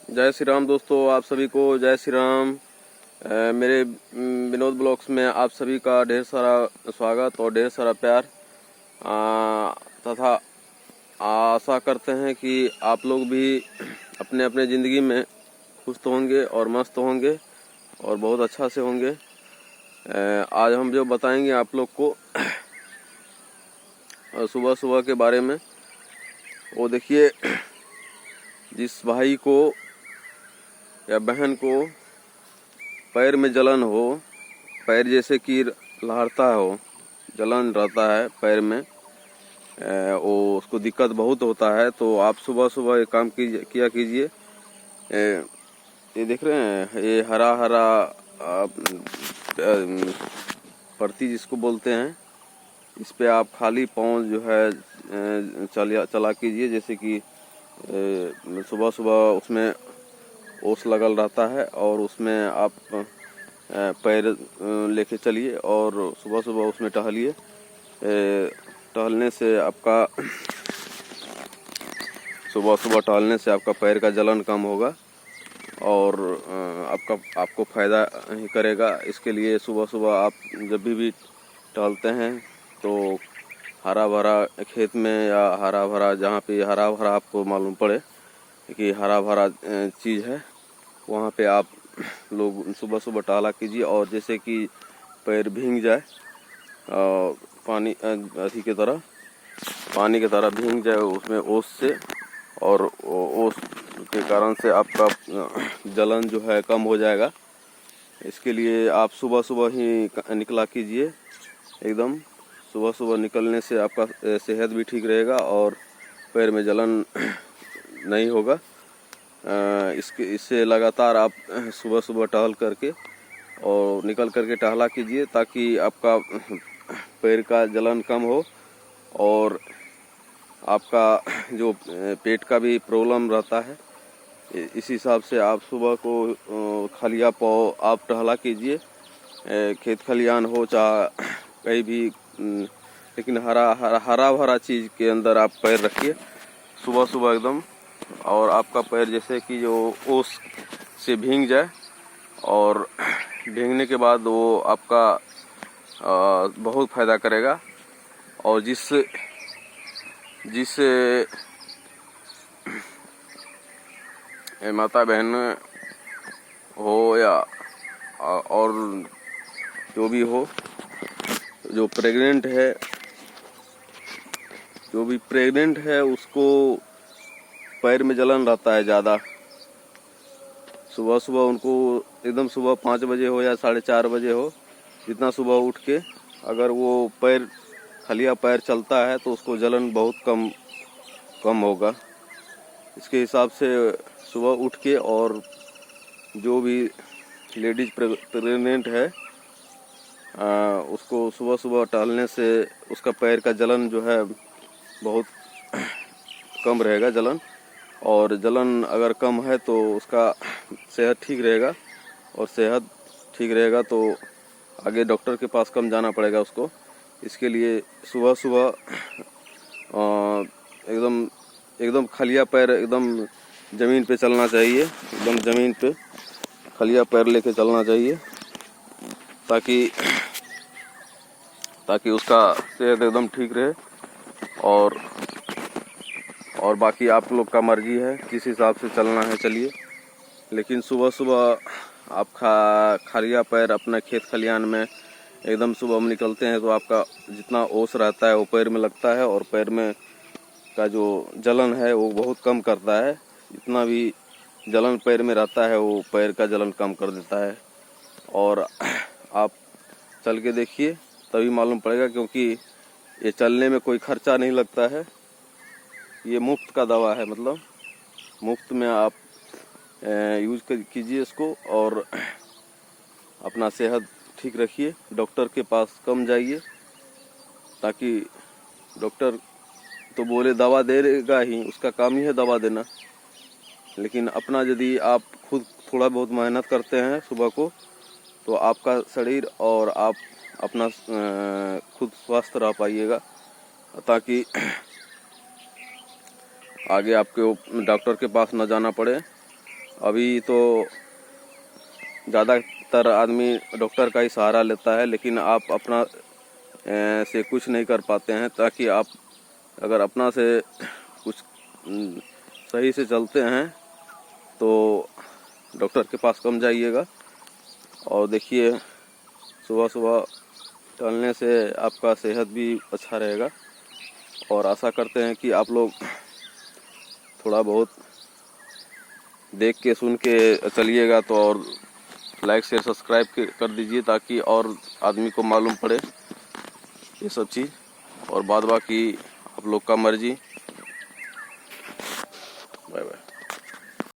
जय श्री राम दोस्तों, आप सभी को जय श्री राम। मेरे विनोद ब्लॉग्स में आप सभी का ढेर सारा स्वागत और ढेर सारा प्यार तथा आशा करते हैं कि आप लोग भी अपने अपने ज़िंदगी में खुश तो होंगे और मस्त होंगे और बहुत अच्छा से होंगे। आज हम जो बताएंगे आप लोग को सुबह सुबह के बारे में, वो देखिए, जिस भाई को या बहन को पैर में जलन हो, पैर जैसे कि लहरता हो, जलन रहता है पैर में, वो उसको दिक्कत बहुत होता है, तो आप सुबह सुबह एक काम किया कीजिए। ये देख रहे हैं, ये हरा हरा परती जिसको बोलते हैं, इस पे आप खाली पाँव जो है चला कीजिए। जैसे कि सुबह सुबह उसमें ओस लगल रहता है और उसमें आप पैर लेके चलिए और सुबह सुबह उसमें टहलिए। टहलने से आपका सुबह सुबह टहलने से आपका पैर का जलन कम होगा और आपको फ़ायदा ही करेगा। इसके लिए सुबह सुबह आप जब भी टहलते हैं तो हरा भरा खेत में या हरा भरा, जहाँ पे हरा भरा आपको मालूम पड़े कि हरा भरा चीज़ है, वहाँ पे आप लोग सुबह सुबह टहला कीजिए। और जैसे कि पैर भीग जाए, पानी की तरह भीग जाए उसमें ओस से, और ओस के कारण से आपका जलन जो है कम हो जाएगा। इसके लिए आप सुबह सुबह ही निकला कीजिए। एकदम सुबह सुबह निकलने से आपका सेहत भी ठीक रहेगा और पैर में जलन नहीं होगा। इससे लगातार आप सुबह सुबह टहल करके और निकल करके टहला कीजिए, ताकि आपका पैर का जलन कम हो और आपका जो पेट का भी प्रॉब्लम रहता है, इस हिसाब से आप सुबह को खलिया पाँव आप टहला कीजिए। खेत खलियान हो चाहे कहीं भी, लेकिन हरा भरा चीज़ के अंदर आप पैर रखिए सुबह सुबह एकदम, और आपका पैर जैसे कि जो ओस से भीग जाए, और भीगने के बाद वो आपका बहुत फ़ायदा करेगा। और जिससे माता बहन हो या और जो भी हो, जो प्रेग्नेंट है उसको पैर में जलन रहता है ज़्यादा। सुबह सुबह उनको एकदम सुबह 5 बजे हो या 4:30 बजे हो, जितना सुबह उठ के अगर वो खलिया पैर चलता है तो उसको जलन बहुत कम होगा। इसके हिसाब से सुबह उठ के, और जो भी लेडीज प्रेग्नेंट है उसको सुबह सुबह टहलने से उसका पैर का जलन जो है बहुत कम रहेगा जलन। और जलन अगर कम है तो उसका सेहत ठीक रहेगा, और सेहत ठीक रहेगा तो आगे डॉक्टर के पास कम जाना पड़ेगा उसको। इसके लिए सुबह सुबह एकदम खलिया पैर, एकदम ज़मीन पे चलना चाहिए, एकदम ज़मीन पे खलिया पैर लेके चलना चाहिए, ताकि उसका सेहत एकदम ठीक रहे। और बाकी आप लोग का मर्जी है किस हिसाब से चलना है, चलिए। लेकिन सुबह सुबह आप खलिया पैर अपना खेत खलियान में एकदम सुबह में निकलते हैं तो आपका जितना ओस रहता है वो पैर में लगता है, और पैर में का जो जलन है वो बहुत कम करता है। जितना भी जलन पैर में रहता है वो पैर का जलन कम कर देता है। और आप चल के देखिए तभी मालूम पड़ेगा, क्योंकि ये चलने में कोई खर्चा नहीं लगता है। ये मुफ्त का दवा है, मतलब मुफ्त में आप यूज़ कीजिए इसको और अपना सेहत ठीक रखिए। डॉक्टर के पास कम जाइए, ताकि डॉक्टर तो बोले दवा देगा ही, उसका काम ही है दवा देना। लेकिन अपना यदि आप खुद थोड़ा बहुत मेहनत करते हैं सुबह को, तो आपका शरीर और आप अपना खुद स्वस्थ रह पाइएगा, ताकि आगे आपके डॉक्टर के पास न जाना पड़े अभी तो ज़्यादातर आदमी डॉक्टर का ही सहारा लेता है, लेकिन आप अपना से कुछ नहीं कर पाते हैं। ताकि आप अगर अपना से कुछ सही से चलते हैं तो डॉक्टर के पास कम जाइएगा। और देखिए, सुबह सुबह टहलने से आपका सेहत भी अच्छा रहेगा। और आशा करते हैं कि आप लोग थोड़ा बहुत देख के सुन के चलिएगा, तो और लाइक शेयर सब्सक्राइब कर दीजिए, ताकि और आदमी को मालूम पड़े ये सब चीज़। और बाद बाकी आप लोग का मर्जी।